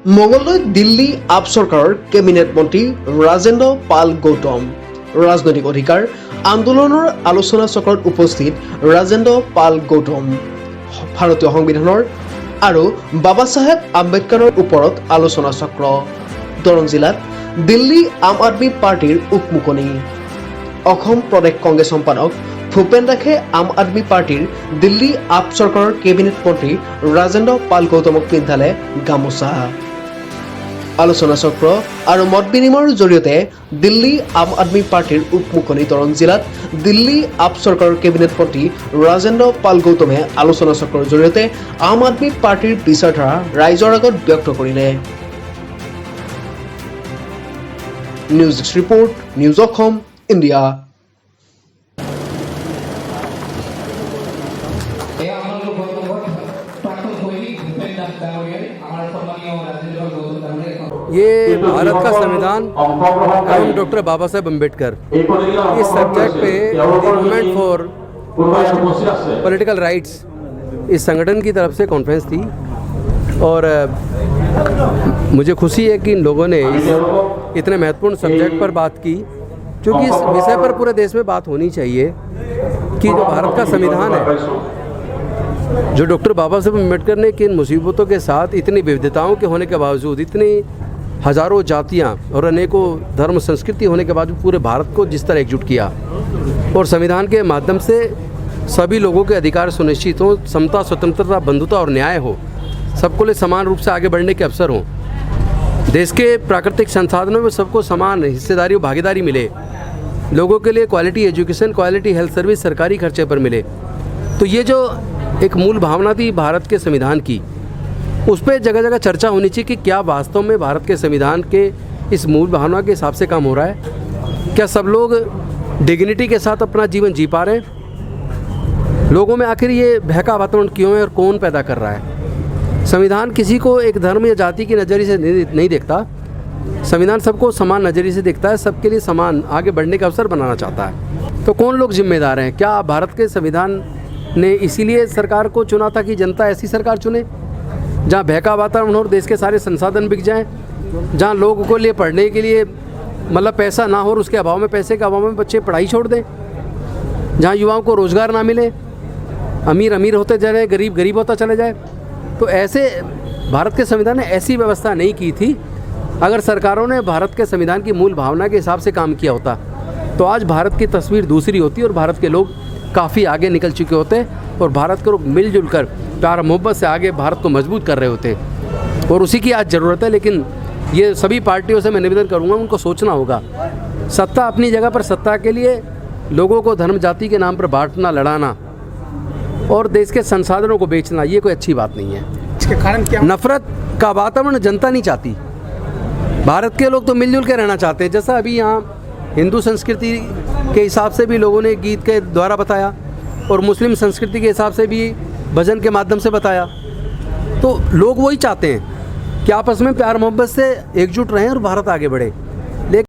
Mangaldai Delhi up চৰকাৰৰ cabinet মন্ত্ৰী ৰাজেন্দ্ৰ পাল গৌতম ৰাজনৈতিক অধিকাৰ আন্দোলনৰ আলোচনা চক্ৰত উপস্থিত ৰাজেন্দ্ৰ পাল গৌতম ভাৰতীয় সংবিধানৰ আৰু বাবা চাহেব আম্বেদকাৰৰ ওপৰত আলোচনা চক্ৰ দৰং জিলাত দিল্লী আম আদমি পাৰ্টিৰ উকমুকনি অসম প্ৰদেশ কংগ্ৰেছ সম্পাদক ভূপেন দাসে আম আদমি পাৰ্টিৰ দিল্লী আপ চৰকাৰৰ কেবিনেট মন্ত্ৰী ৰাজেন্দ্ৰ পাল গৌতমক পিন্ধালে গামোচা আলোচনা চক্ৰ আৰু মত বিনিময়ৰ জৰিয়তে দিল্লী আম আদমি পাৰ্টিৰ উকমুকনি দৰং জিলাত দিল্লী আপ চৰকাৰৰ কেবিনেট মন্ত্ৰী ৰাজেন্দ্ৰ পাল গৌতমে আলোচনা চক্ৰৰ জৰিয়তে আম আদমি পাৰ্টিৰ বিচাৰধাৰা ৰাইজৰ আগত ব্যক্ত কৰিলে। নিউজ ৰিপৰ্ট নিউজ অসম ইণ্ডিয়া। ये भारत का संविधान एवं डॉक्टर बाबा साहेब अम्बेडकर इस सब्जेक्ट पे मूवमेंट फॉर पॉलिटिकल राइट्स इस संगठन की तरफ से कॉन्फ्रेंस थी और मुझे खुशी है कि इन लोगों ने इस इतने महत्वपूर्ण सब्जेक्ट पर बात की, क्योंकि इस विषय पर पूरे देश में बात होनी चाहिए कि जो भारत का संविधान है, जो डॉक्टर बाबा साहेब अम्बेडकर ने किन मुसीबतों के साथ इतनी विविधताओं के होने के बावजूद, इतनी हज़ारों जातियां और अनेकों धर्म संस्कृति होने के बावजूद पूरे भारत को जिस तरह एकजुट किया और संविधान के माध्यम से सभी लोगों के अधिकार सुनिश्चित हो, समता, स्वतंत्रता, बंधुता और न्याय हो, सबको लिए समान रूप से आगे बढ़ने के अवसर हों, देश के प्राकृतिक संसाधनों में सबको समान हिस्सेदारी और भागीदारी मिले, लोगों के लिए quality education, quality health service सरकारी खर्चे पर मिले। तो ये जो एक मूल भावना थी भारत के संविधान की, उस पर जगह जगह चर्चा होनी चाहिए कि क्या वास्तव में भारत के संविधान के इस मूल भावना के हिसाब से काम हो रहा है, क्या सब लोग डिग्निटी के साथ अपना जीवन जी पा रहे हैं, लोगों में आखिर ये बहका वातावरण क्यों है और कौन पैदा कर रहा है। संविधान किसी को एक धर्म या जाति के नज़रिए से नहीं देखता, संविधान सबको समान नज़रिए से देखता है, सबके लिए समान आगे बढ़ने का अवसर बनाना चाहता है। तो कौन लोग जिम्मेदार हैं? क्या भारत के संविधान ने इसीलिए सरकार को चुना था कि जनता ऐसी सरकार चुने जहाँ बहका वातावरण और देश के सारे संसाधन बिक जाएं, जहाँ लोगों को लिए पढ़ने के लिए मतलब पैसा ना हो और उसके अभाव में, पैसे के अभाव में बच्चे पढ़ाई छोड़ दें, जहाँ युवाओं को रोज़गार ना मिले, अमीर अमीर होते जा रहे, गरीब गरीब होता चले जाए। तो ऐसे भारत के संविधान ने ऐसी व्यवस्था नहीं की थी। अगर सरकारों ने भारत के संविधान की मूल भावना के हिसाब से काम किया होता तो आज भारत की तस्वीर दूसरी होती और भारत के लोग काफ़ी आगे निकल चुके होते और भारत के लोग मिलजुल कर प्यार मोहब्बत से आगे भारत को मजबूत कर रहे होते और उसी की आज ज़रूरत है। लेकिन ये सभी पार्टियों से मैं निवेदन करूँगा, उनको सोचना होगा, सत्ता अपनी जगह पर, सत्ता के लिए लोगों को धर्म जाति के नाम पर बांटना, लड़ाना और देश के संसाधनों को बेचना, ये कोई अच्छी बात नहीं है। इसके कारण क्या? नफरत का वातावरण जनता नहीं चाहती, भारत के लोग तो मिलजुल के रहना चाहते हैं। जैसा अभी यहाँ हिंदू संस्कृति के हिसाब से भी लोगों ने गीत के द्वारा बताया और मुस्लिम संस्कृति के हिसाब से भी भजन के माध्यम से बताया, तो लोग वही चाहते हैं कि आपस में प्यार मोहब्बत से एकजुट रहें और भारत आगे बढ़े।